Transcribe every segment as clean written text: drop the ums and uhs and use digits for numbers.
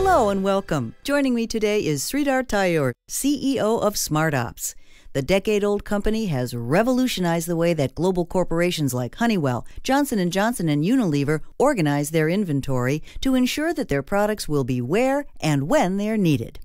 Hello and welcome. Joining me today is Sridhar Tayur, CEO of SmartOps. The decade-old company has revolutionized the way that global corporations like Honeywell, Johnson & Johnson, and Unilever organize their inventory to ensure that their products will be where and when they're needed.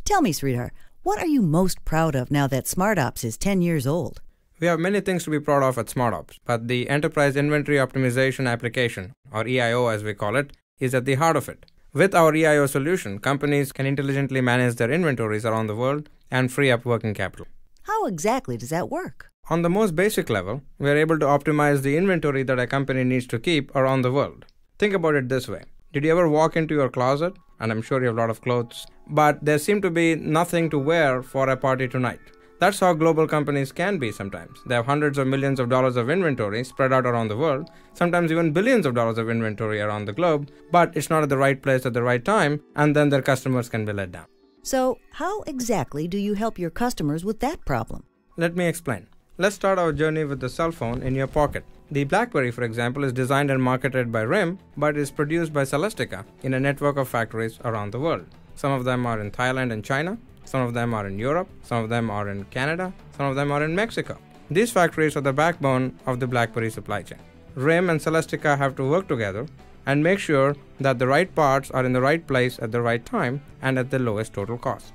Tell me, Sridhar, what are you most proud of now that SmartOps is 10 years old? We have many things to be proud of at SmartOps, but the Enterprise Inventory Optimization application, or EIO as we call it, is at the heart of it. With our EIO solution, companies can intelligently manage their inventories around the world and free up working capital. How exactly does that work? On the most basic level, we are able to optimize the inventory that a company needs to keep around the world. Think about it this way. Did you ever walk into your closet? And I'm sure you have a lot of clothes, but there seemed to be nothing to wear for a party tonight. That's how global companies can be sometimes. They have hundreds of millions of dollars of inventory spread out around the world, sometimes even billions of dollars of inventory around the globe, but it's not at the right place at the right time, and then their customers can be let down. So, how exactly do you help your customers with that problem? Let me explain. Let's start our journey with the cell phone in your pocket. The BlackBerry, for example, is designed and marketed by RIM, but is produced by Celestica in a network of factories around the world. Some of them are in Thailand and China. Some of them are in Europe, some of them are in Canada, some of them are in Mexico. These factories are the backbone of the BlackBerry supply chain. RIM and Celestica have to work together and make sure that the right parts are in the right place at the right time and at the lowest total cost.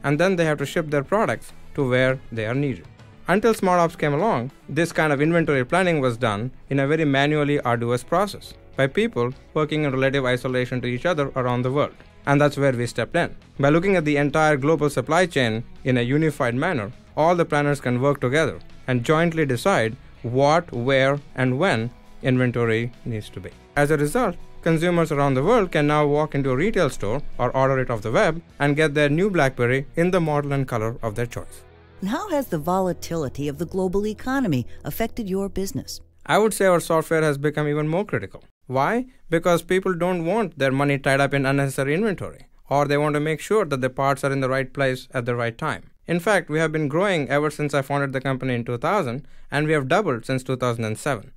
And then they have to ship their products to where they are needed. Until SmartOps came along, this kind of inventory planning was done in a very manually arduous process by people working in relative isolation to each other around the world. And that's where we stepped in. By looking at the entire global supply chain in a unified manner, all the planners can work together and jointly decide what, where, and when inventory needs to be. As a result, consumers around the world can now walk into a retail store or order it off the web and get their new BlackBerry in the model and color of their choice. And how has the volatility of the global economy affected your business? I would say our software has become even more critical. Why? Because people don't want their money tied up in unnecessary inventory, or they want to make sure that the parts are in the right place at the right time. In fact, we have been growing ever since I founded the company in 2000, and we have doubled since 2007.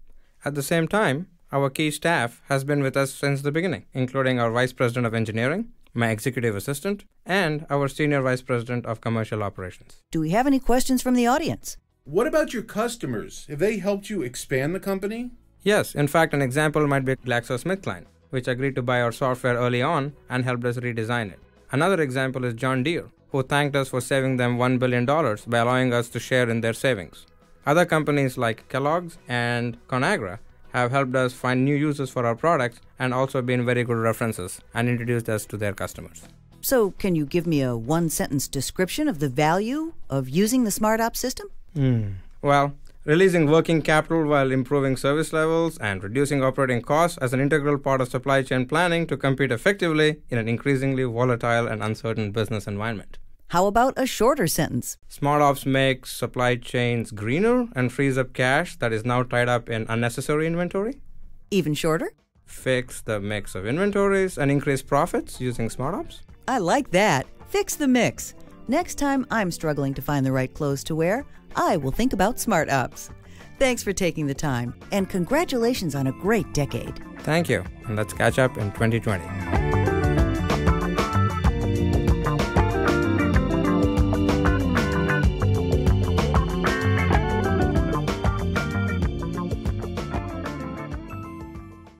At the same time, our key staff has been with us since the beginning, including our Vice President of Engineering, my Executive Assistant, and our Senior Vice President of Commercial Operations. Do we have any questions from the audience? What about your customers? Have they helped you expand the company? Yes, in fact, an example might be GlaxoSmithKline, which agreed to buy our software early on and helped us redesign it. Another example is John Deere, who thanked us for saving them $1 billion by allowing us to share in their savings. Other companies like Kellogg's and Conagra have helped us find new uses for our products and also been very good references and introduced us to their customers. So, can you give me a one-sentence description of the value of using the SmartOps system? Well, releasing working capital while improving service levels and reducing operating costs as an integral part of supply chain planning to compete effectively in an increasingly volatile and uncertain business environment. How about a shorter sentence? SmartOps makes supply chains greener and frees up cash that is now tied up in unnecessary inventory. Even shorter? Fix the mix of inventories and increase profits using SmartOps. I like that. Fix the mix. Next time I'm struggling to find the right clothes to wear, I will think about SmartOps. Thanks for taking the time, and congratulations on a great decade. Thank you, and let's catch up in 2020.